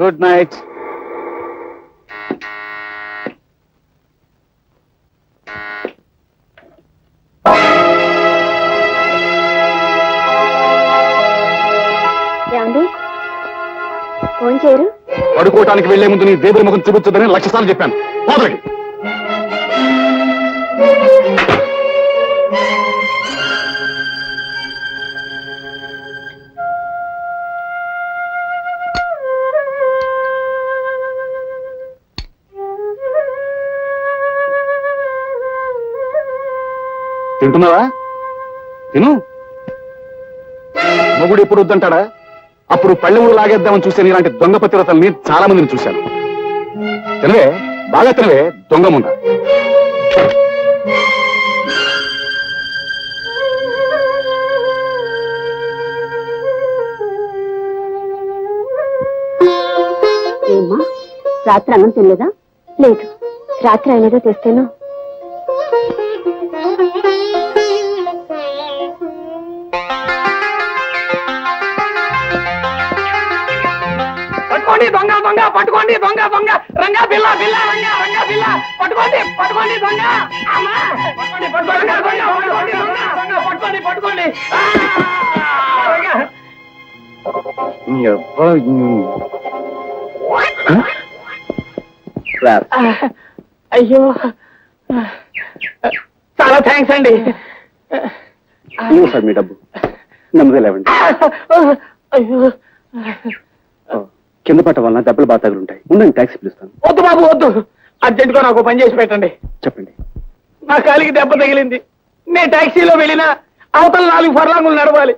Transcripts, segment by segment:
Good night. ఏమండి phone చేయరు? పడుకోవటానికి వెళ్లే ముందు నీ దేవుడి ముఖం చూపించదని 1,00,000 సార్లు చెప్పాను. పోదలకి. తింటున్నావా? తిను. మొగుడు ఎప్పుడు వద్దంటాడా? అప్పుడు పళ్ళెముడు లాగేద్దామని చూసే ఇలాంటి దొంగ పతివ్రతల్ని చాలా మందిని చూశాను. తినవే, బాగా తినవే దొంగ ముండ. ఏమ్మా రాత్రి అన్నం తినలేదా? లేదు, రాత్రి అయినదో తెస్తాను. పట్టుకోండి దొంగ దొంగ, పట్టుకోండి దొంగ దొంగ, రంగా బిల్ల బిల్ల రంగా రంగా బిల్ల, పట్టుకోండి పట్టుకోండి దొంగ, అమ్మా పట్టుకోండి పట్టుకోండి దొంగ, పట్టుకోండి దొంగ దొంగ, పట్టుకోండి పట్టుకోండి. అయ్యో చాలా థ్యాంక్స్ అండి. సార్ మీ డబ్బు నెమ్మది లేవండి. అయ్యో కింద పట్ట వలన దెబ్బలు బాగా తగులుంటాయి. ఉండండి, ట్యాక్సీ పిలుస్తాను. వద్దు బాబు వద్దు, అర్జెంటుగా నాకు పని చేసి పెట్టండి. చెప్పండి. నా కాలికి దెబ్బ తగిలింది. నేను టాక్సీలో వెళ్ళినా అవతల 4 ఫర్లాంగులు నడవాలి.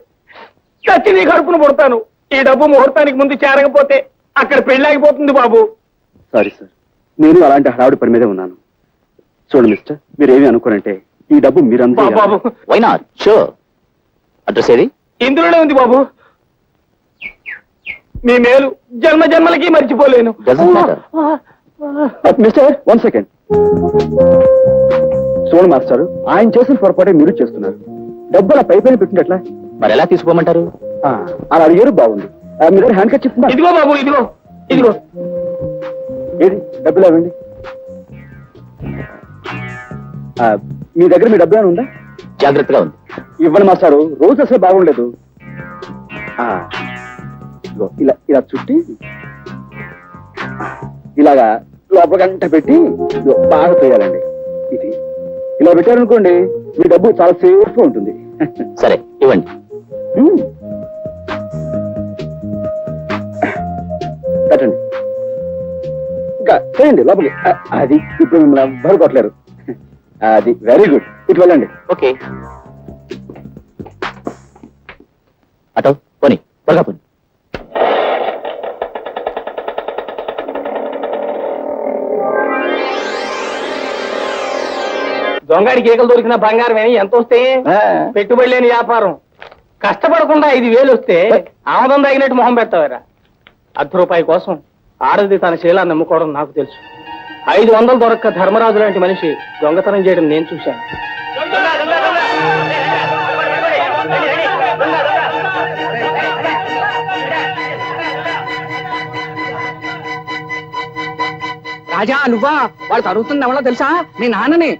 చచ్చి నీ కడుపును పుడతాను. ఈ డబ్బు ముహూర్తానికి ముందు చేరకపోతే అక్కడ పెళ్ళాగిపోతుంది బాబు. సారీ సార్, నేను అలాంటి హడావుడి పని మీదే ఉన్నాను. చూడండి మిస్టర్, మీరేమి అనుకోనంటే ఈ డబ్బు మీరంతా బాబు వై నాట్ షూర్. అడ్రస్ ఏది? ఇందులోనే ఉంది బాబు. మీ మేలు జన్మ జన్మలకి మర్చిపోలేను. Mister 1 second. చూడండి మాస్టర్, ఆయన చేసిన పొరపాటే మీరు చేస్తున్నారు. డబ్బు అలా పై పైన పెట్టినట్లా మరి ఎలా తీసుకోమంటారు? అలా అడిగారు, బాగుంది. మీ దగ్గర హ్యాండ్ కట్ చెప్తున్నా. ఇదిగో బాబు, ఇదిగో ఇదిగో. ఏది డబ్బులు అవండి. మీ దగ్గర మీ డబ్బు ఏమైనా ఉందా? జాగ్రత్తగా ఉంది. ఇవ్వండి మాస్టారు, రోజు అసలు బాగుండలేదు. ఇలా ఇలా చుట్టి ఇలాగా లోపల గంట పెట్టి బాగా తోయాలండి. ఇది ఇలా పెట్టారనుకోండి, మీ డబ్బు చాలా సేఫ్ గా ఉంటుంది. సరే ఇవ్వండి. కట్టండి, ఇంకా చేయండి లోపలి. అది ఇప్పుడు మిమ్మల్ని ఎవ్వరు కొట్టలేరు. అది వెరీ గుడ్. ఇటు వెళ్ళండి. ఓకే. అటో పోనీ, త్వరగా పోనీ. దొంగడికి ఏకలు దొరికిన బంగారం ఏమి ఎంత వస్తే? పెట్టుబడి లేని వ్యాపారం. కష్టపడకుండా 5,000 వస్తే ఆమదం తగినట్టు మొహం పెడతావారా? ₹10 కోసం ఆడది తన శీలాన్ని నమ్ముకోవడం నాకు తెలుసు. 500 దొరక్క ధర్మరాజు లాంటి మనిషి దొంగతనం చేయడం నేను చూశాను. రాజా నువ్వా? వాళ్ళు తరుగుతుంది ఎవరో తెలుసా? మీ నాన్నని.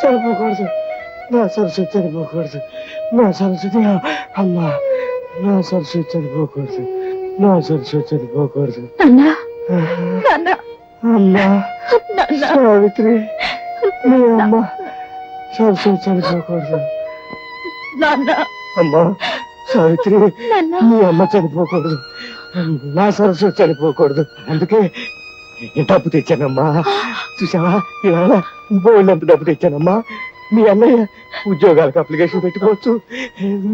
చనిపోకూడదు, నా సరస్వతి చనిపోకూడదు, నా సరస్వతి అమ్మా, నా సరస్వతి చనిపోకూడదు, నా సరస్వతి చనిపోకూడదు. అమ్మా సావిత్రి, మీ అమ్మ సరస్వతి చనిపోకూడదు. అమ్మా సావిత్రి, మీ అమ్మ చనిపోకూడదు, నా సరస్వతి చనిపోకూడదు. అందుకే డబ్బు తెచ్చానమ్మా. చూసావా, ఇవాళ బోళ్ళంత డబ్బు తెచ్చానమ్మా. మీ అన్నయ్య ఉద్యోగాలకు అప్లికేషన్ పెట్టుకోవచ్చు.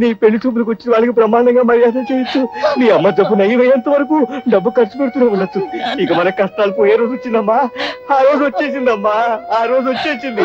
నీ పెళ్లి చూపులకు వచ్చిన వాళ్ళకి ప్రమాణంగా మర్యాద చేయొచ్చు. నీ అమ్మ జబ్బు నయ్యమయ్యేంత వరకు డబ్బు ఖర్చు పెడుతూనే ఉండొచ్చు. ఇక మన కష్టాలు పోయే రోజు వచ్చిందమ్మా. ఆ రోజు వచ్చేసిందమ్మా, ఆ రోజు వచ్చేసింది.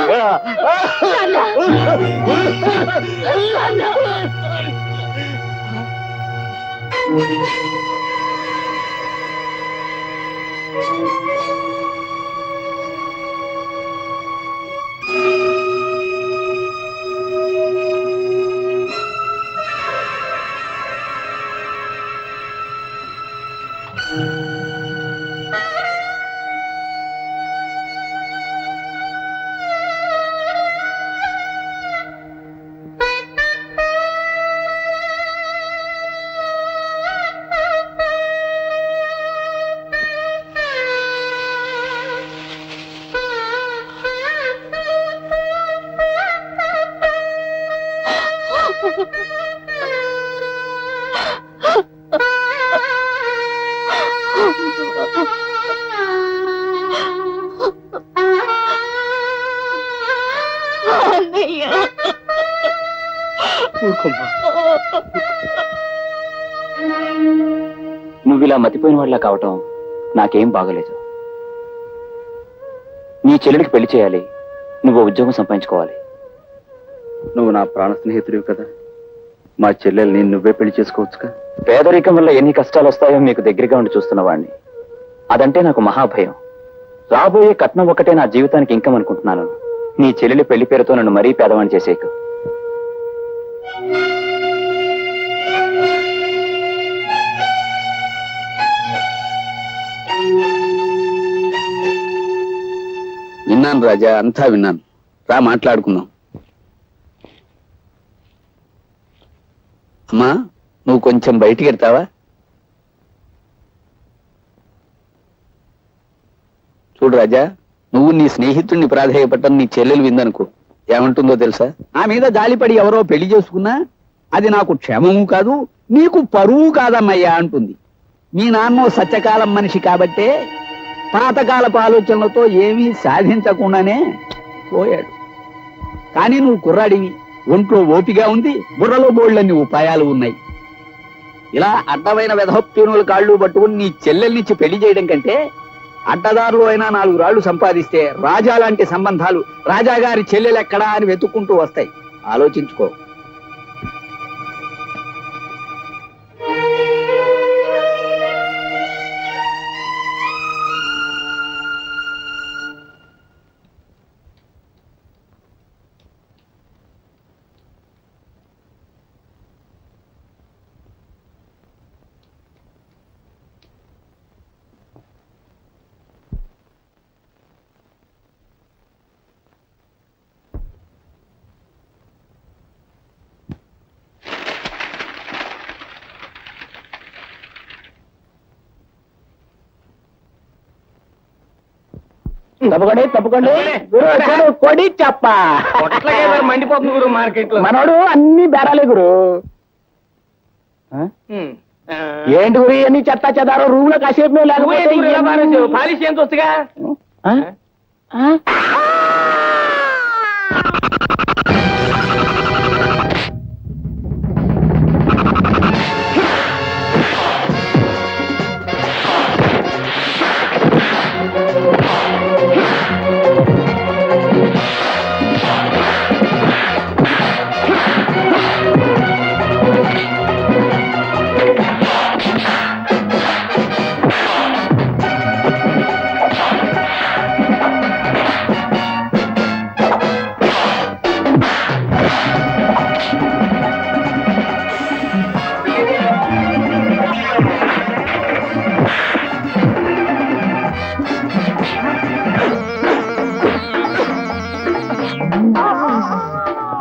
నువ్వు ఇలా మతిపోయిన వాళ్ళ కావటం నాకేం బాగలేదు. నీ చెల్లెలికి పెళ్లి చేయాలి, నువ్వు ఉద్యోగం సంపాదించుకోవాలి. నువ్వు నా ప్రాణ స్నేహితుడివి కదా, మా చెల్లెల్ని నువ్వే పెళ్లి చేసుకోవచ్చుగా. పేదరికం వల్ల ఎన్ని కష్టాలు వస్తాయో మీకు దగ్గరగా ఉండి చూస్తున్న వాడిని. అదంటే నాకు మహాభయం. రాబోయే కట్నం ఒక్కటే నా జీవితానికి ఇంకం అనుకుంటున్నాను. నీ చెల్లెలి పెళ్లి పేరుతో నన్ను మరీ పేదవాణ్ణి చేసేకు. విన్నాను రాజా, అంతా విన్నాను. రా మాట్లాడుకుందాం. అమ్మా, నువ్వు కొంచెం బయటికి వెళ్తావా? చూడు రాజా, నువ్వు నీ స్నేహితుడిని ప్రాధేయపట్టని నీ చెల్లెలు విందనుకో, ఏమంటుందో తెలుసా? నా మీద జాలిపడి ఎవరో పెళ్లి చేసుకున్నా అది నాకు క్షేమము కాదు, నీకు పరువు కాదమ్మయ్యా అంటుంది. మీ నాన్నో సత్యకాలం మనిషి కాబట్టే పాతకాలపు ఆలోచనలతో ఏమీ సాధించకుండానే పోయాడు. కానీ నువ్వు కుర్రాడివి, ఒంట్లో ఓపిగా ఉంది, బుర్రలో బోళ్ళన్ని ఉపాయాలు ఉన్నాయి. ఇలా అడ్డమైన వెధోప్యూనుల కాళ్ళు పట్టుకుని నీ చెల్లెల్నిచ్చి పెళ్లి చేయడం కంటే అడ్డదారులు అయినా 4 రాళ్లు సంపాదిస్తే రాజా లాంటి సంబంధాలు రాజాగారి చెల్లెలెక్కడా అని వెతుక్కుంటూ వస్తాయి. ఆలోచించుకో. తప్పకండి తప్పకండి. కొడి చెప్ప మండిపోతుంది గురు మార్కెట్ లో. మనోడు అన్ని బేరాలే గురు. ఏంటి గురి అన్ని చెత్త చెదారో రూమ్ లో కాసేపు మేము లేకపోతే పాలిష్ ఎంత వస్తుగా.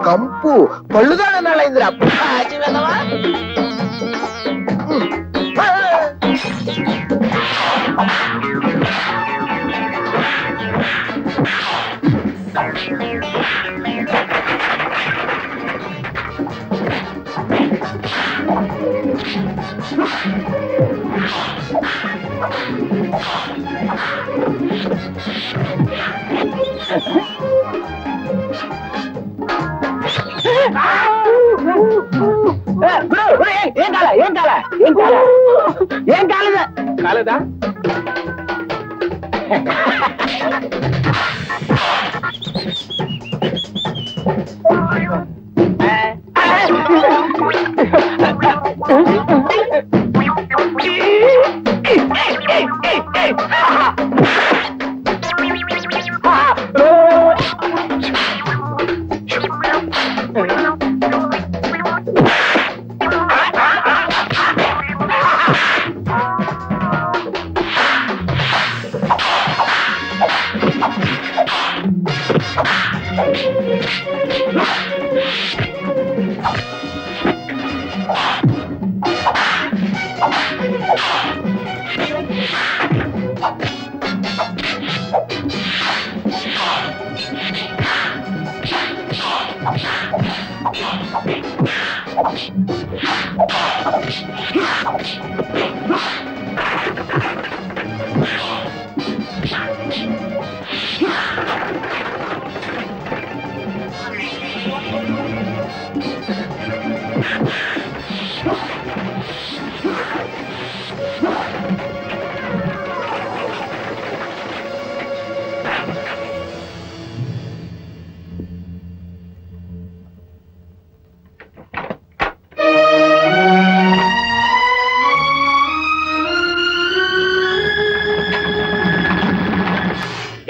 కంపు పళ్ళుదాడన్నాళ్ళైందిరా. ఏం కాలేదా? కాలేదా?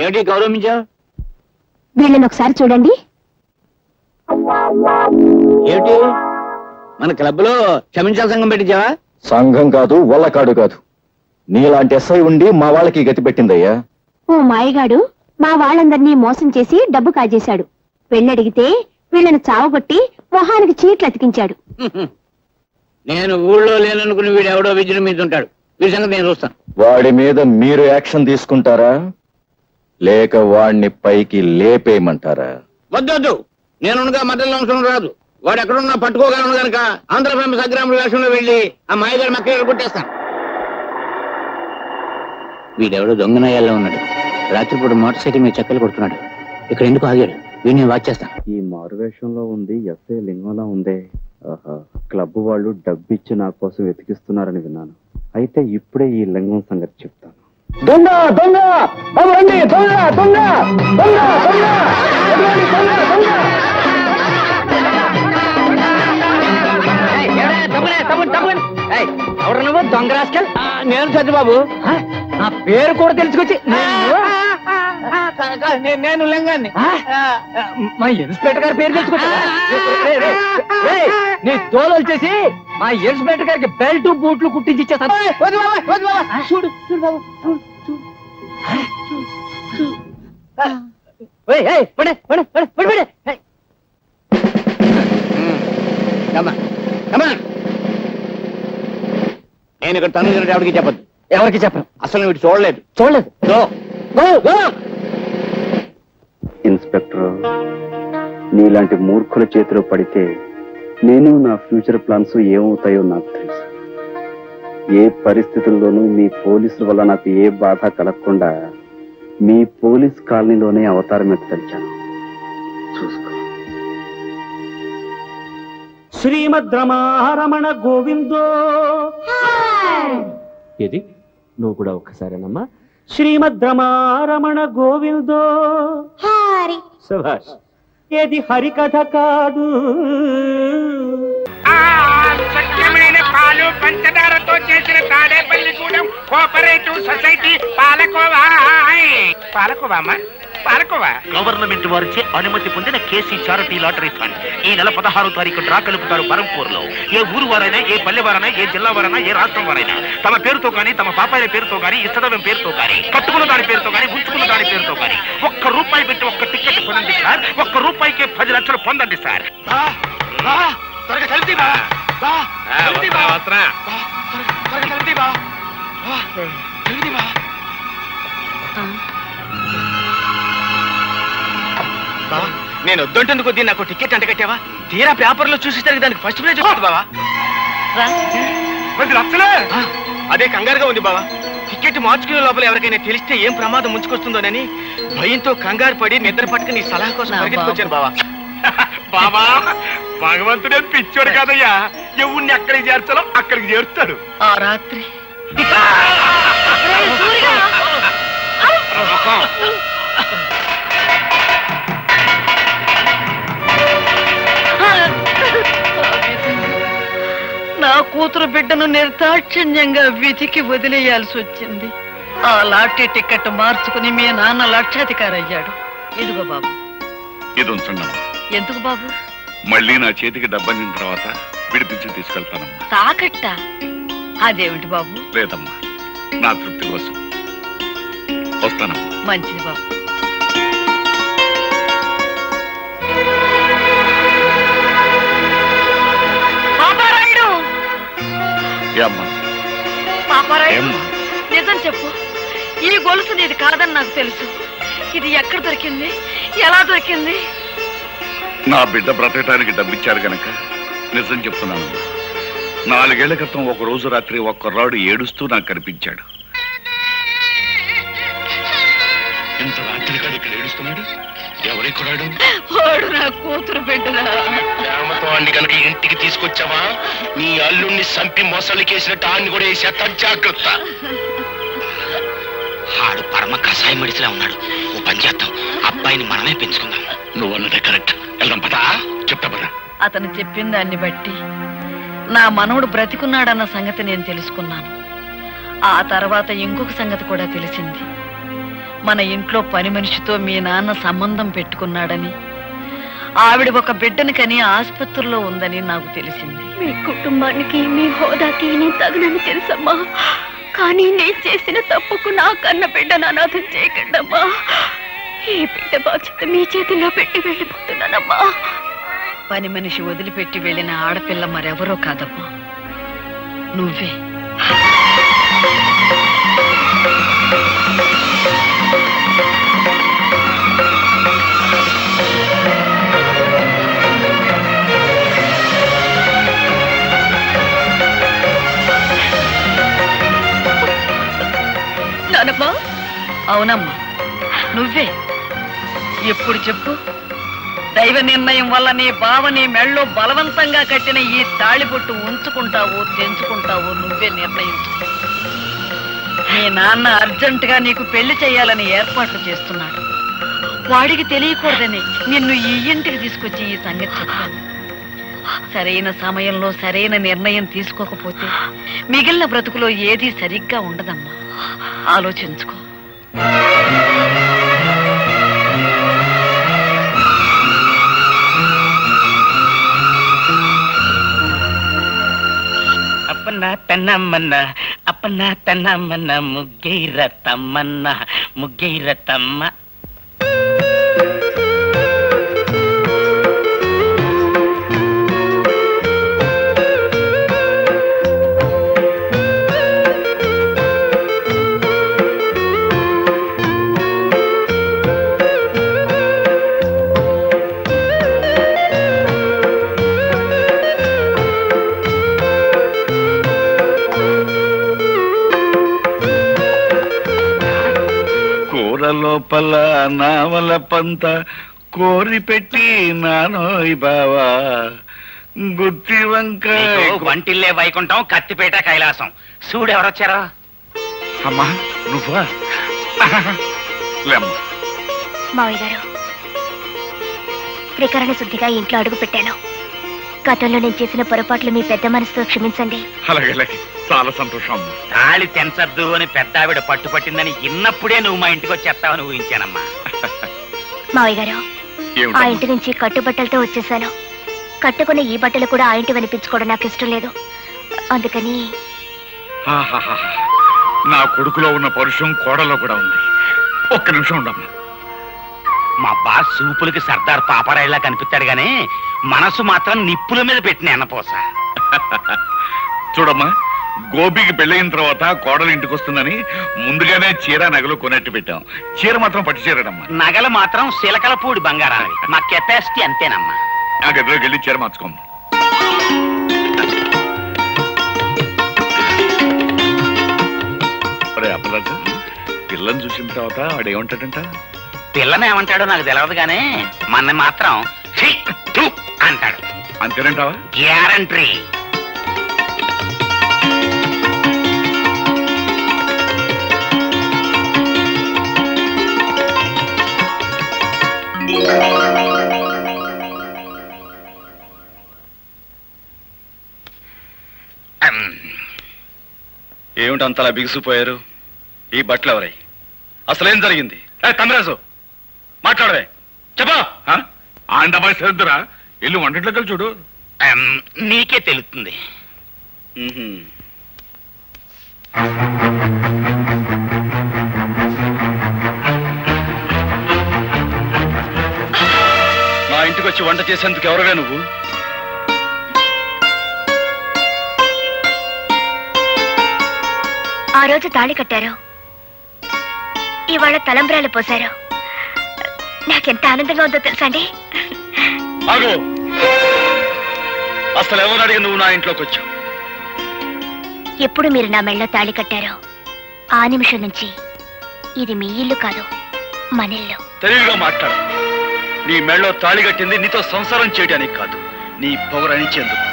ఏమిటి గౌరవించావు? వీళ్ళని ఒకసారి చూడండి. ఏమిటి మన క్లబ్ లో క్షమించాల సంఘం పెట్టించావా? సంఘం కాదు, వల్లకాడు కాదు. నీలాంటి ఎస్ఐ ఉండి మా వాళ్ళకి గతి పెట్టిందయ్యా. ఓ మాయగాడు మా వాళ్ళందరినీ మోసం చేసి డబ్బు కాజేశాడు. పెళ్ళడిగితే వీళ్ళని చావగొట్టి మొహానికి చీట్లు అతికించాడు. నేను ఊళ్ళో లేననుకుని వీడు ఎవడో విజృంభించుంటాడు. వీడి సంగతి నేను చూస్తాను. వాడి మీద మీరు యాక్షన్ తీసుకుంటారా లేక వాడిని పైకి లేపేయమంటారా? వద్దొద్దు, నేనుగా మధ్యలో అవసరం రాదు. వాడు ఎక్కడున్నా పట్టుకోగలను గనక ఆంధ్ర ఫేమస్ అగ్రాముల వేషంలో వెళ్ళి ఆ మాయగారి మక్కలు కొట్టేస్తాను. వీడెవడో దొంగనయ్యాల్లో ఉన్నాడు. రాత్రిపూట మోటార్ సైకిల్ మీద చక్కలు కొడుతున్నాడు. ఇక్కడ ఎందుకు ఆగాడు? వీడిని వాచ్ చేస్తాను. ఈ మారువేషంలో ఉంది ఎస్ఐ లింగంలా ఉందే. ఆహా, క్లబ్ వాళ్ళు డబ్బిచ్చి నా కోసం వెతికిస్తున్నారని విన్నాను. అయితే ఇప్పుడే ఈ లింగం సంగతి చెప్తాను. దొంగ దొంగ రండి, దొంగ దొంగ దొంగ దొంగ ఎవరు నువ్వు దొంగ రాస్కల్? నేను సత్యబాబు. నా పేరు కూడా తెలుసుకొచ్చి నేను లింగాన్ని మా ఇన్స్పెక్టర్ గారి పేరు తెలుసుకొచ్చా. నీ తోలు వచ్చేసి మా ఇన్స్పెక్టర్ గారికి బెల్ట్ బూట్లు కుట్టించి ఇచ్చేస్తాను. చూడు చూడు బాబు, చూడు చూడు. నేను ఇక్కడ తను ఎవరికి చెప్పద్దు. ఎవరికి చెప్పను. అసలు వీడు చూడలేదు. ఇన్స్పెక్టర్, నీలాంటి మూర్ఖుల చేతిలో పడితే నేను నా ఫ్యూచర్ ప్లాన్స్ ఏమవుతాయో నాకు తెలుసు. ఏ పరిస్థితుల్లోనూ మీ పోలీసుల వల్ల నాకు ఏ బాధ కలగకుండా మీ పోలీస్ కాలనీలోనే అవతారం ఎత్తలిచాను. చూసుకో. శ్రీమద్ రమారమణ గోవిందో. ఏది నువ్వు కూడా ఒక్కసారేనమ్మా. శ్రీమద్ రమారమణ గోవిందో. శభాష్. ఏది హరికథ కాదు. స్వచ్ఛమైన పాలు పంచదారతో చేసిన Tadepalligudem cooperative society palkova. Palkova palkova government వారిచే అనుమతి పొందిన కేసీ చారిటీ లాటరీ ఫండ్ ఈ నెల 16వ తారీఖు డ్రా కలుపుతారు బరంపూర్ లో. ఏ ఊరు వారైనా, ఏ పల్లె వారైనా, ఏ జిల్లా వారైనా, ఏ రాష్ట్రం వారైనా తమ పేరుతో గానీ, తమ పాపాయిల పేరుతో గానీ, ఇష్టదైవం పేరుతో గానీ, కట్టుకున్న దాని పేరుతో గానీ, ఉంచుకున్న దాని పేరుతో గానీ ₹1 పెట్టి ఒక్క టికెట్ పొందండి సార్. ₹1 10 లక్షలు పొందండి సార్. నేను వద్దంటుంది కొద్దీ నాకు టికెట్ అంట కట్టావా? తీరా పేపర్లో చూసేసరికి దానికి ఫస్ట్ ప్రైజ్ వస్తుంది బావా. 10 లక్షలే. అదే కంగారుగా ఉంది బావా. టికెట్ మార్చుకునే లోపల ఎవరికైనా తెలిస్తే ఏం ప్రమాదం ముంచుకొస్తుందోనని భయంతో కంగారు పడి నిద్ర పట్టుకుని నీ సలహా కోసం పరిగెత్తుకొచ్చాను బావా. బాబా, భగవంతుడే పిచ్చోడు కాదయ్యా. ఎవరిని ఎక్కడికి చేర్చాలో అక్కడికి చేరుతాడు. ఆ రాత్రి నా కూతురు బిడ్డను నిర్దాక్షిణ్యంగా విధికి వదిలేయాల్సి వచ్చింది. ఆ లాటరీ టికెట్ మార్చుకుని మీ నాన్న లక్షాధికారి అయ్యాడు. ఇదిగో బాబు. ఇది ఉంచండి. ఎందుకు బాబు? మళ్ళీ నా చేతికి డబ్బందిన తర్వాత విడిపించి తీసుకెళ్తానమ్మా. తాకట్ట? అదేమిటి బాబు? లేదమ్మా, నా తృప్తి కోసం. వస్తానమ్మా. మంచిది బాబు. నిజం చెప్పు, ఈ గొలుసు నీది కాదని నాకు తెలుసు. ఇది ఎక్కడ దొరికింది, ఎలా దొరికింది? నా బిడ్డ బ్రతకటానికి డబ్బిచ్చారు గనక నిజం చెప్తున్నానమ్మా. 4 ఏళ్ల క్రితం ఒక రోజు రాత్రి ఒక కుర్రాడు ఏడుస్తూ నాకు కనిపించాడు. ఇంత రాత్రి కాదు ఇక్కడ ఏడుస్తున్నాడు. ఎవరి కుర్రాడు? వాడు నా కూతురు బిడ్డలా. ప్రేమతో అన్ని కనుక ఇంటికి తీసుకొచ్చావా, నీ అల్లుణ్ణి సంపి మొసలికేసినట్టు ఆన్ని కూడా వేసేస్తా. జాగ్రత్త. ఆడు పరమ కషాయ మడిసిలా ఉన్నాడు. ఓ పని చేద్దాం, అబ్బాయిని మనమే పెంచుకుందాం. నువ్వు అన్నదే కరెక్ట్. వెళ్దాం పదా. చెప్తా పదా. అతను చెప్పిన దాన్ని బట్టి నా మనవడు బ్రతికున్నాడన్న సంగతి నేను తెలుసుకున్నాను. ఆ తర్వాత ఇంకొక సంగతి కూడా తెలిసింది. మన ఇంట్లో పని మనిషితో మీ నాన్న సంబంధం పెట్టుకున్నాడని, ఆవిడ ఒక బిడ్డని కని ఆసుపత్రిలో ఉందని నాకు తెలిసింది. మీ కుటుంబానికి మీ హోదాకి నేను తగినని తెలుసమ్మా. కానీ నేను చేసిన తప్పుకు నా కన్న బిడ్డను అనాథం చేయకండమ్మా. ఈ బిడ్డ బాధ్యత మీ చేతుల్లో పెట్టి వెళ్ళిపోతున్నానమ్మా. పని మనిషి వదిలిపెట్టి వెళ్ళిన ఆడపిల్ల మరెవరో కాదమ్మా, నువ్వే. నానమ్మా. అవునమ్మా, నువ్వే. ఎప్పుడు చెప్పు? దైవ నిర్ణయం వల్ల నీ బావ నీ మెళ్ళో బలవంతంగా కట్టిన ఈ తాళిబొట్టు ఉంచుకుంటావో తెంచుకుంటావో నువ్వే నిర్ణయించు. మీ నాన్న అర్జెంటుగా నీకు పెళ్లి చేయాలని ఏర్పాట్లు చేస్తున్నాడు. వాడికి తెలియకూడదని నిన్ను ఈ ఇంటికి తీసుకొచ్చి ఈ సంగతి చెప్పాను. సరైన సమయంలో సరైన నిర్ణయం తీసుకోకపోతే మిగిలిన బ్రతుకులో ఏదీ సరిగ్గా ఉండదమ్మా. ఆలోచించుకో. అప్పన్న తన్నమ్మన్న అప్పన్న తన్నమ్మన్న ముగ్గైర తమ్మన్న ముగ్గైర తమ్మ. లోపల నావల పంత కోరి పెట్టి నానోయ్ బావా గుత్తి వంక వంటిల్లే వైకుంఠం, కత్తిపేట కైలాసం. చూడెవరొచ్చారా? అమ్మా నువ్వా? లేమ్మా. మావయ్య గారు, త్రికరణ శుద్ధిగా ఇంట్లో అడుగు పెట్టాను. గతంలో నేను చేసిన పొరపాట్లు మీ పెద్ద మనసుతో క్షమించండి. అలాగే, చాలా సంతోషం. తాళి తెంచద్దు అని పెద్ద ఆవిడ పట్టుపట్టిందని ఇన్నప్పుడే నువ్వు మా ఇంటికి వచ్చేస్తావని ఊహించానమ్మా. మావయ్య గారు, ఆ ఇంటి నుంచి కట్టుబట్టలతో వచ్చేసాను. కట్టుకున్న ఈ బట్టలు కూడా ఆ ఇంటి వినిపించుకోవడం నాకు ఇష్టం లేదు. అందుకని నా కొడుకులో ఉన్న పరుషం కోడలో కూడా ఉంది. ఒక్క నిమిషం ఉండమ్మా. మా బాస్ సూపులకి సర్దార్ పాపరాయిలా కనిపిస్తాడు గానీ మనసు మాత్రం నిప్పుల మీద పెట్టిన ఎన్నపోస. చూడమ్మా, గోపికి పెళ్ళయిన తర్వాత కోడలు ఇంటికి వస్తుందని ముందుగానే చీర నగలు కొనట్టు పెట్టాం. చీర మాత్రం పట్టు చీరడమ్మా. నగలు మాత్రం శిలకలపూడి బంగారాన్ని. మా కెపాసిటీ అంతేనమ్మా. ఆ గదిలోకి వెళ్ళి చీర మార్చుకోమ్మా. అప్పరాజు, పిల్లని చూసిన తర్వాత వాడు ఏమంటాడంట? పిల్లని ఏమంటాడో నాకు తెలియదు గానీ మన మాత్రం అంటాడు. అంతేనంటావా? గ్యారంటీ. ఏమిటి అంతలా బిగుసిపోయారు? ఈ బట్టలు ఎవరై? అసలేం జరిగింది? తమిరాజు మాట్లాడవే, చెప్పా. ఆండబాయ్ సరిద్దురా, ఇల్లు వంటింట్లోకి చూడు. నీకే తెలుస్తుంది. నా ఇంటికి వచ్చి వంట చేసేందుకు ఎవరువే నువ్వు? ఆ రోజు తాళి కట్టారు, ఇవాళ తలంబ్రాలు పోశారు. నాకెంత ఆనందంగా ఉందో తెలుసా అండి? అసలు ఎవరు అడిగి నువ్వు నా ఇంట్లోకి వచ్చావు? ఎప్పుడు మీరు నా మెళ్ళలో తాళి కట్టారో ఆ నిమిషం నుంచి ఇది మీ ఇల్లు కాదు, మన ఇల్లు. తెలివిగా మాట్లాడు. నీ మెళ్ళలో తాళి కట్టింది నీతో సంసారం చేయడానికి కాదు, నీ పొగరనిచ్చేందుకు.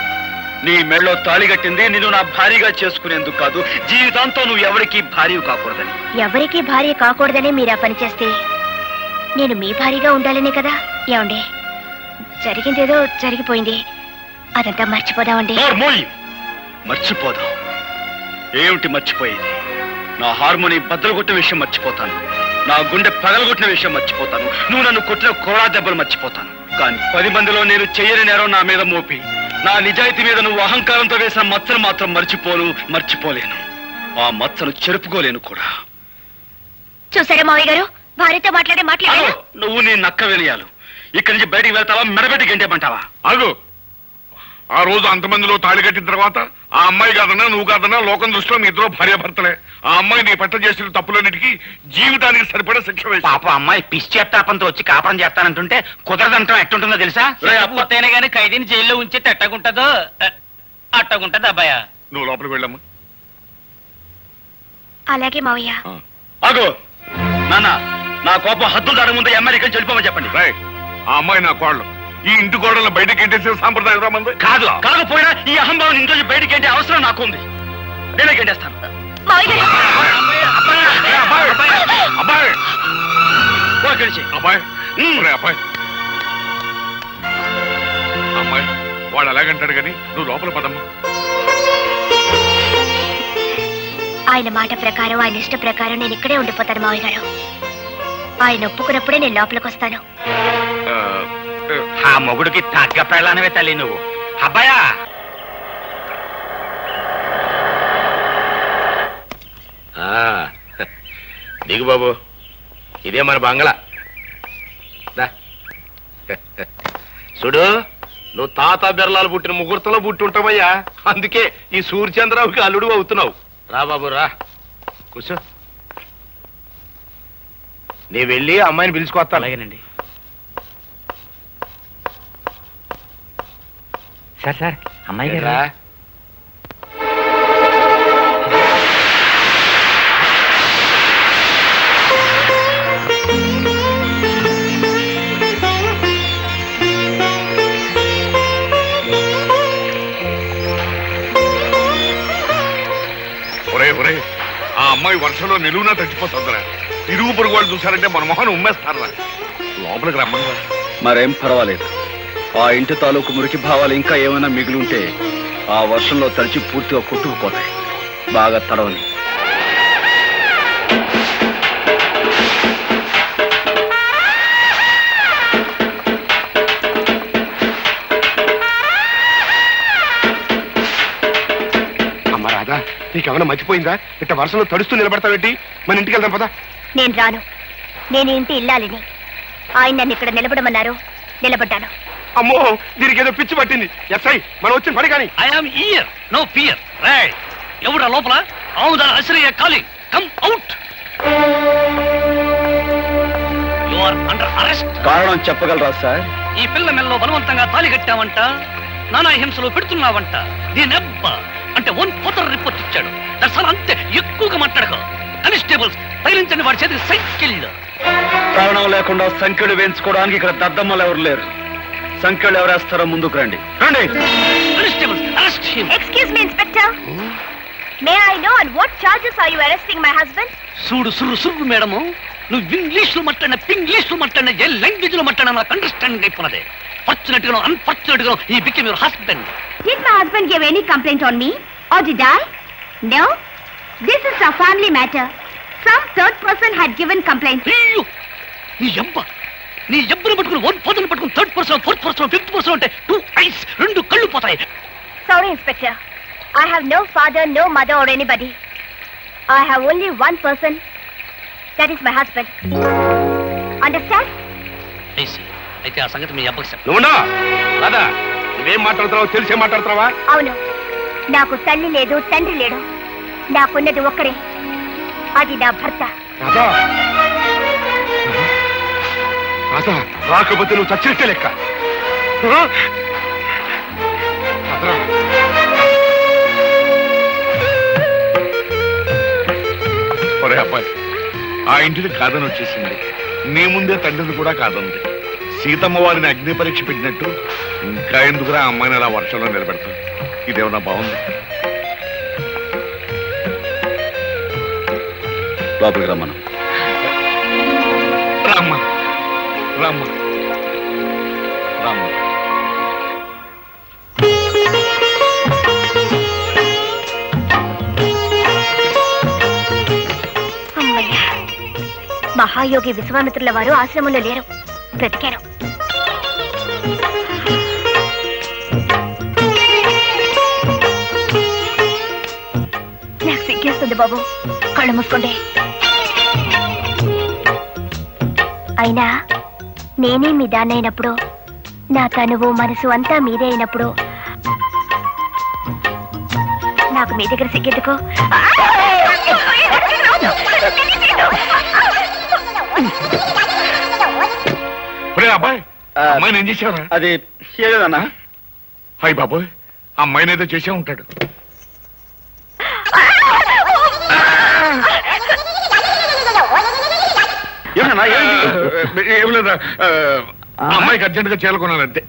నీ మెళ్ళలో తాళి కట్టింది నిన్ను నా భార్యగా చేసుకునేందుకు కాదు, జీవితాంతో నువ్వు ఎవరికి భార్య కాకూడదని. ఎవరికి భార్య కాకూడదని మీరు ఆ పని చేస్తే నేను మీ భార్యగా ఉండాలనే కదా. ఏమండి, జరిగిందేదో జరిగిపోయింది, అదంతా మర్చిపోదామండి. మర్చిపోదాం? ఏమిటి మర్చిపోయేది? నా హార్మోని బద్దలు కొట్టిన విషయం మర్చిపోతాను, నా గుండె పగలగొట్టిన విషయం మర్చిపోతాను, నువ్వు నన్ను కొట్టిన కోడా దెబ్బలు మర్చిపోతాను. కానీ 10 మందిలో నేను చెయ్యని నేరం నా మీద మోపి నా నిజాయితీ మీద నువ్వు అహంకారంతో వేసిన మచ్చను మాత్రం మర్చిపోలేను. ఆ మచ్చను చెరుపుకోలేను కూడా. చూసారా మావయ్య గారు, భార్యతో మాట్లాడారు. నువ్వు నీ నక్క వినయాలు. ఇక్కడి నుంచి బయటికి వెళ్తావా, మెడబెట్టి గంటేమంటావా? ఆగు. ఆ రోజు అంతమందిలో తాళి కట్టిన తర్వాత ఆ అమ్మాయి కాదన్నా నువ్వు కాదన్నా లోకం దృష్టిలో మీ ఇద్దరు భార్యాభర్తలే. ఆ అమ్మాయి నీ పట్ల చేసిన తప్పులన్నిటికీ జీవితానికి సరిపడే శిక్ష వేసి. పాప అమ్మాయి పిచ్చేత్తాపంతో వచ్చి కాపురం చేస్తానంటుంటే కుదరదంటాం ఎట్టుంటుందో తెలుసా? పూర్తయినా గానీ ఖైదీని జైల్లో ఉంచి ఎట్టగుంటదో అట్టగుంటది అబ్బాయ. నువ్వు లోపలికి వెళ్ళమ్మా. అలాగే మావయ్య. ఆగు నాన్న, నా కోపం హద్దులు దాని ముందు ఎమ్మెల్యే ఇక్కడి వెళ్ళిపోమని చెప్పండి. రాయ్, ఆ అమ్మాయి నా కోడలు. ఈ ఇంటి కోడలను బయటకి ఎంటేసే సాంప్రదాయం రామంది కాకపోయినా ఈ అహంభావం ఇంట్లో బయటికి ఏంటి అవసరం నాకు ఉంది. నేనే గంటేస్తాను. అబ్బాయి అబ్బాయి అమ్మాయి వాడు అలాగంటాడు కానీ నువ్వు లోపల పదమ్మా. ఆయన మాట ప్రకారం, ఆయన ఇష్ట ప్రకారం నేను ఇక్కడే ఉండిపోతాను మావయ్య గారు. ఆయన ఒప్పుకున్నప్పుడే నేను లోపలికి వస్తాను. ఆ మొగుడికి తగ్గ పెళ్ళానవే తల్లి నువ్వు. అబ్బాయా దిగు బాబు, ఇదే మన బంగ్లా. చూడు, నువ్వు తాత బిర్లాలు పుట్టిన ముహూర్తంలో పుట్టి ఉంటావయ్యా. అందుకే ఈ సూర్యచంద్రరావుకి అల్లుడు అవుతున్నావు. రా బాబు రా, కూర్చో. నీ వెళ్ళి అమ్మాయిని పిలుచుకొస్తాను. అలాగేనండి సార్. అమ్మాయి గారా? ఒరే, ఆ అమ్మాయి వర్షంలో నిలువునా తగ్గిపోతుందిరా. ఇరుగు పొరుగు వాళ్ళు చూసారంటే మన మొహాన్ని ఉమ్మేస్తారా. లోపలికి రమ్మన్నా. మరేం పర్వాలేదు. ఆ ఇంటి తాలూకు మురికి భావాలు ఇంకా ఏమైనా మిగిలి ఉంటే ఆ వర్షంలో తడిచి పూర్తిగా కొట్టుకుపోతాయి. బాగా తడవని. అమ్మ రాధా, నీకేమైనా మర్చిపోయిందా? ఇట్ట వర్షంలో తడుస్తూ నిలబడతావేంటి? మన ఇంటికి వెళ్దాం పదా. నేను రాను. నేను ఇంటి ఇల్లాలిని. ఆయన నన్ను ఇక్కడ నిలబడమన్నారు, నిలబడ్డాను. అమ్మో, దీనికి ఏదో పిచ్చి పట్టింది. ఎస్ఐ, మనం వచ్చిన పని కానీ. I'm here, no fear. Right, ఎవడా లోపల? ఆవుదాల అశ్రయ calling, come out. You are under arrest. కారణం చెప్పగలరా సార్? ఈ పిల్ల మెల్లో బలవంతంగా తాలి కట్టావంట, నానా హింసలు పెడుతున్నావంట. దీనెబ్బ అంటే 1/4 రిపోర్ట్ ఇచ్చాడు. దర్శనం అంతే, ఎక్కువగా మాట్లాడక. కానిస్టేబుల్స్ తగిలించండి వాడి చేతికి సైకిల్. కారణం లేకుండా సంఖ్యలు వేయించుకోవడానికి ఇక్కడ దద్దమ్మలు ఎవరు లేరు. సంఖ్యలు ఎవరేస్తారో ముందుకు రండి. Constables arrest him. Excuse me inspector, may I know on what charges are you arresting my husband? చూడు సుర్రు మేడము, నువ్వు ఇంగ్లీష్ లో మాట్లాడిన, పింగ్లీష్ లో మాట్లాడిన, ఏ లాంగ్వేజ్ లో మాట్లాడినా నాకు అండర్స్టాండింగ్ అయిపోయినదే. ఫార్చునేట్ గా అన్ఫార్చునేట్ గా he became your husband. Did my husband give any complaint on me? Or did I? No. This is a family matter. Some third person had given complaint. నీ ఎబ్బను పట్టుకుని 1/4 పట్టుకుని 3rd person, 4th person, 5th person అంటే 2 eyes, 2 కళ్ళు పోతాయి. Sorry, Inspector. I have no father, no mother or anybody. I have only one person. That is my husband. Understand? అయితే ఆ సంగతి మీ అబ్బకి చెప్పు. నువ్వునా రాదా, నువ్వేం మాట్లాడుతున్నావు తెలిసే మాట్లాడుతున్నావా? అవును, నాకు తల్లి లేదు, తండ్రి లేడు. నాకున్నది ఒక్కరే, అది నా భర్త. రాధా, రాధా, రాకపోతే నువ్వు చచ్చినట్టే లెక్క. ఒరే అబ్బాయి, ఆ ఇంటిని కాదని వచ్చేసింది. నీ ముందే తండ్రిని కూడా కాదంది. సీతమ్మ వారిని అగ్ని పరీక్ష పెట్టినట్టు ఇంకా ఎందుకురా అమ్మాయిని అలా వర్షంలో నిలబెడతాం? ఇదేమన్నా బాగుంది? లోపలికి రమ్మను. రామ్మ రామ్మ రామ్మ. అమ్మయ్యా, మా మహాయోగి విశ్వామిత్రుల వారు ఆశ్రమంలో లేరు, బ్రతికారు. నాకు సిగ్గేస్తుంది బాబు, కళ్ళు మూసుకోండి. అయినా నేనే మీ దాన్నైనప్పుడు, నా తనువు మనసు అంతా మీదే అయినప్పుడు నాకు మీ దగ్గర సిగ్గెందుకు? అబ్బాయి అమ్మాయిని ఏం చేసావురా? అది ఏదన్నా హాయ్ బాబోయ్, అమ్మాయిని ఏదో చేసే ఉంటాడు. ఏం లేదా, అమ్మాయికి అర్జెంట్ గా చేరుకున్నానంతే.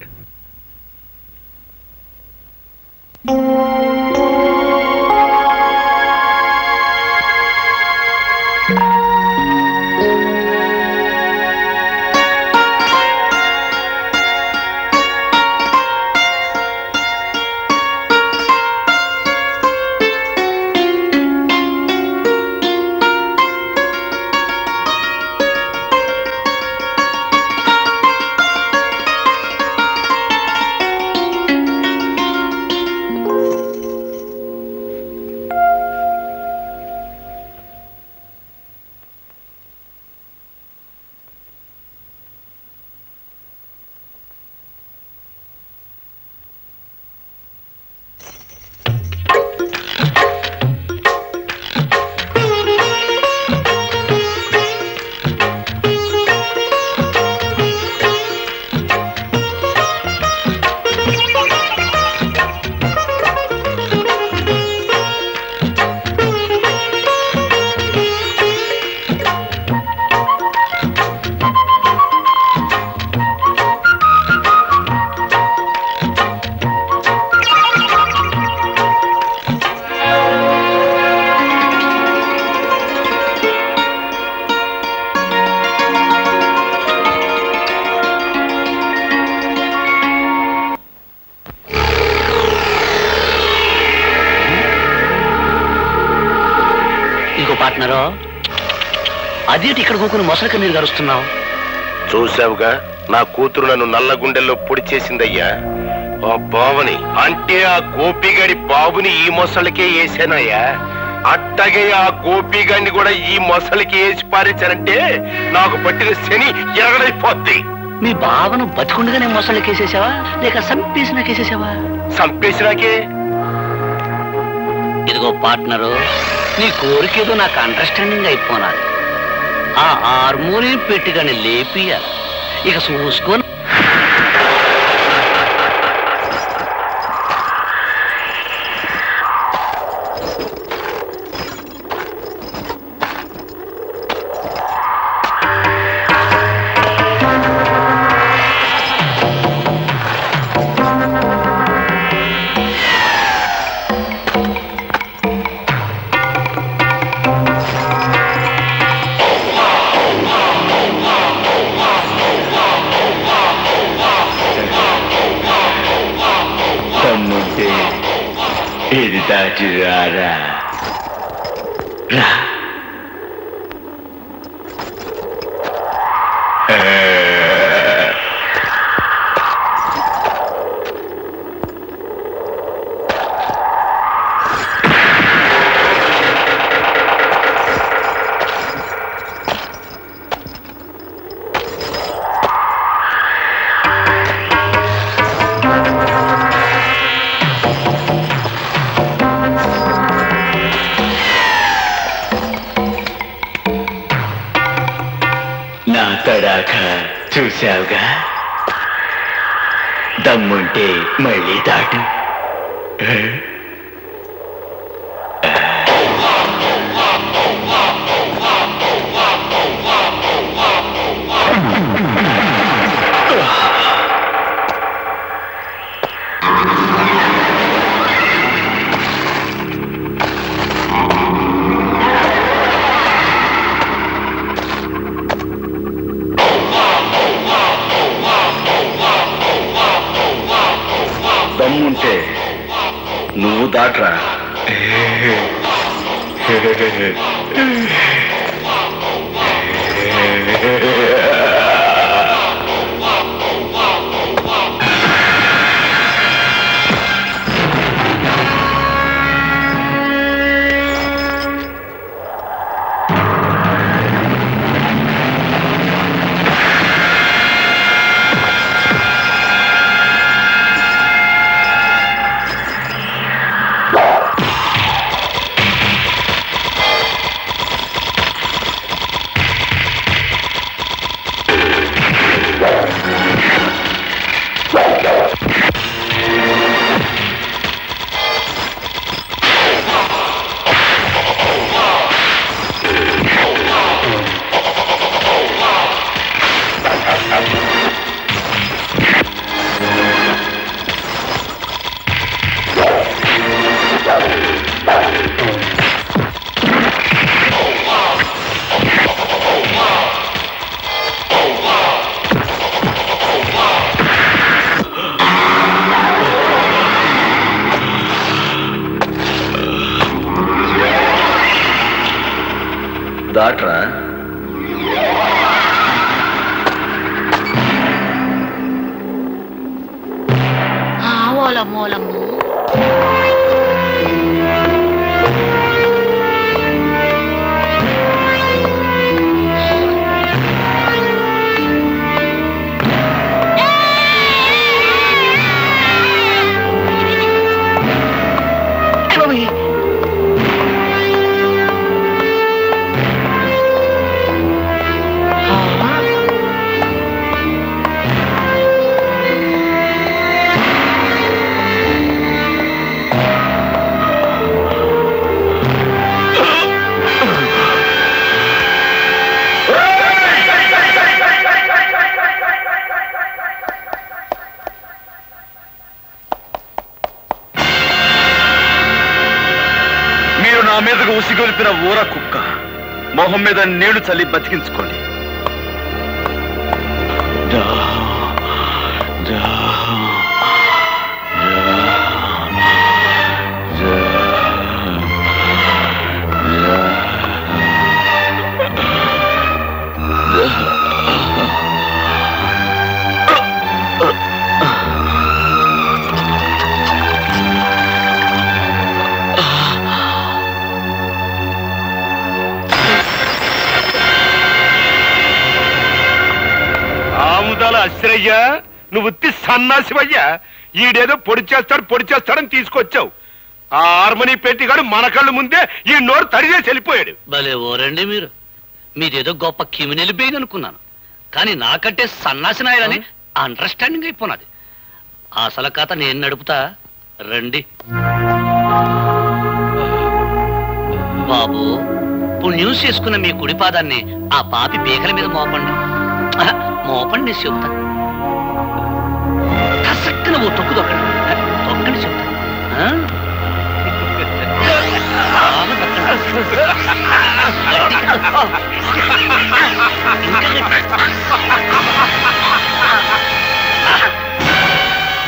పార్ట్నరో, అదేంటి ఇక్కడ కూకుని మొసలిక నీరు గరుస్తున్నావు? చూసావుగా, నా కూతురు నన్ను నల్ల గుండెల్లో పొడి చేసిందయ్యా. ఆ బావని అంటే ఆ గోపిగాడి బాబుని ఈ మొసలికే వేసానయ్యా. అట్టగే ఆ గోపిగాడిని కూడా ఈ మొసలికి వేసి పారించానంటే నాకు పట్టిన శని ఎరగడైపోద్ది. మీ బావను బతికుండగానే మొసలికేసేసావా లేక సంపేసినాకేసేసావా? సంపేసినాకే. ఇదిగో పార్ట్నరు, నీ కోరికేదో నాకు అండర్స్టాండింగ్ అయిపోనాలి. ఆ హార్మోని పెట్టిగానే లేపియాలి. ఇక చూసుకొని ఇది దాటి రారా. నా తడాక చూశావుగా, దమ్ముంటే మళ్ళీ దాటు. దమ్ముంటే నువ్వు దాట్రా. ఓలమ్మోలమ్మో. నా మీదకు ఉసిగొలిపిన ఊర కుక్క మొహం మీద నీళ్లు చల్లి బతికించుకోండి. అశ్రయ్యా, నువ్వు ఉత్తి సన్నాసివయ్యా. ఈడేదో పొడి చేస్తాడని తీసుకొచ్చావు. ఆ హార్మోని పెట్టిగాడు మన కళ్ళు ముందే ఈ నోరు తడిచేసి వెళ్ళిపోయాడు. భలే ఓరండి మీరు. మీదేదో గొప్ప కిమినెలు బెయిన్ అనుకున్నాను, కానీ నాకంటే సన్నాసి నాయలని అండర్స్టాండింగ్ అయిపోయినది. అసలు కథ నేను నడుపుతా, రండి. బాబు, పుణ్యం చేసుకున్న మీ కుడి పాదాన్ని ఆ పాపి పీకల మీద మోపండి. మోపండి చెబుతా. కసక్కన ఓ తొక్కు తొక్కండి చెబుతా.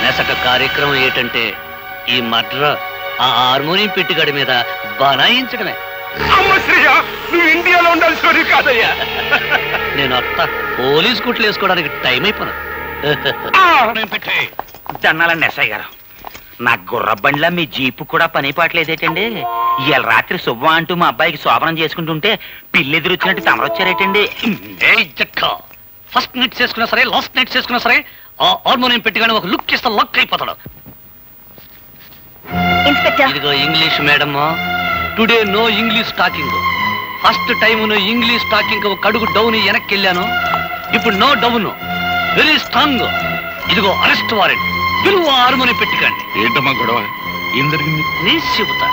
నెసట కార్యక్రమం ఏంటంటే ఈ మడ్ర ఆ హార్మోనియం పెట్టిగడి మీద బనాయించడమే. నువ్వు ఇండియాలో ఉండాల్సి కాదయ్యా. నేను అత్త పోలీస్ కుట్లు వేసుకోవడానికి టైం అయిపోయినా. జన్నాల నెసయ్య గారు, నా గుర్ర బండ్ల మీ జీపు కూడా పని పాటలేదేటండి? ఇవాళ రాత్రి శుభ్వ అంటూ మా అబ్బాయికి శోభనం చేసుకుంటుంటే పిల్లెదురు వచ్చినట్టు తమరొచ్చారేటండి? ఫస్ట్ నైట్ చేసుకున్నా సరే, లాస్ట్ నైట్ చేసుకున్నా సరే, ఆ హార్మోనియం పెట్టిగానే ఒక లుక్ ఇస్తా లక్ అయిపోతాడు. ఇదిగో English madam, today no English talking. First time నువ్వు ఇంగ్లీష్ టాకింగ్ ఒక అడుగు డౌన్ వెనక్కి వెళ్ళాను. ఇప్పుడు నో డౌన్, వెరీ స్ట్రాంగ్. ఇదిగో అరెస్ట్ వారెంట్. పిలువ హార్మోనియం పెట్టికండి. ఏంటమ్మా గొడవ? ఏం జరిగింది? నేను చెబుతా.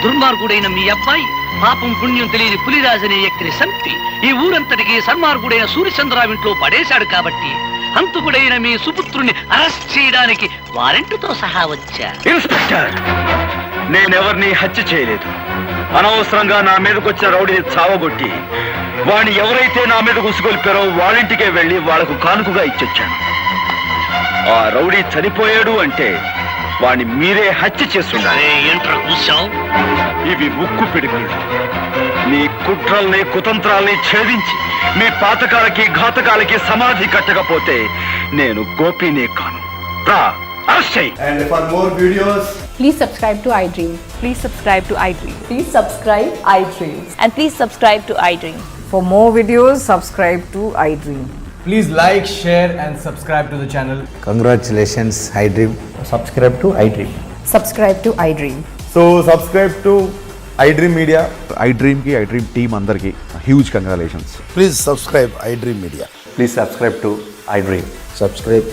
దుర్మార్గుడైన మీ అబ్బాయి పాపం పుణ్యం తెలియని పులిరాజు అనే వ్యక్తిని చంపి ఈ ఊరంతటికి సన్మార్గుడైన సూర్యచంద్రావింట్లో పడేశాడు. కాబట్టి హంతకుడైన మీ సుపుత్రుని అరెస్ట్ చేయడానికి వారెంట్తో సహా వచ్చా. ఇన్స్పెక్టర్, నేనెవరిని హత్య చేయలేదు. అనవసరంగా నా మీదకి వచ్చిన రౌడీని చావగొట్టి వాడిని ఎవరైతే నా మీద ఉసుగొల్పారో వాళ్ళింటికే వెళ్లి వాళ్లకు కానుకగా ఇచ్చొచ్చాను. ఆ రౌడీ చనిపోయాడు అంటే వాడిని మీరే హత్య చేస్తుండాలి. ఇవి ఉక్కు పిడుగులు. మీ కుట్రల్ని కుతంత్రాల్ని ఛేదించి మీ పాతకాలకి ఘాతకాలకి సమాధి కట్టకపోతే నేను గోపినే కాను. And for more videos, please subscribe to iDream. Please subscribe to iDream. Please subscribe iDream. And please subscribe to iDream. For more videos, subscribe to iDream. please like, share and subscribe to the channel. Congratulations, iDream. Subscribe to iDream. Subscribe to iDream. So subscribe to iDream Media. iDream ki iDream team andarki huge congratulations. Please subscribe iDream Media. Please subscribe to iDream. Subscribe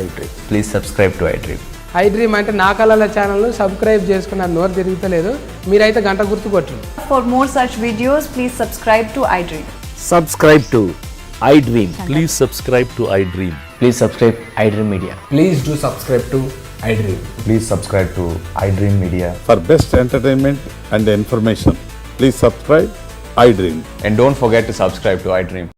iDream. Please subscribe to iDream. iDream అంటే నా కళల channel subscribe చేసుకున్న నోరు తిరుగుతలేదు. మీరైతే గంట గుర్తు కొట్టండి. For more such videos, please subscribe to iDream. Subscribe to iDream. Please subscribe to iDream. Please subscribe iDream Media. Please do subscribe to iDream. Please subscribe to iDream Media. For best entertainment and information, please subscribe iDream. And don't forget to subscribe to iDream.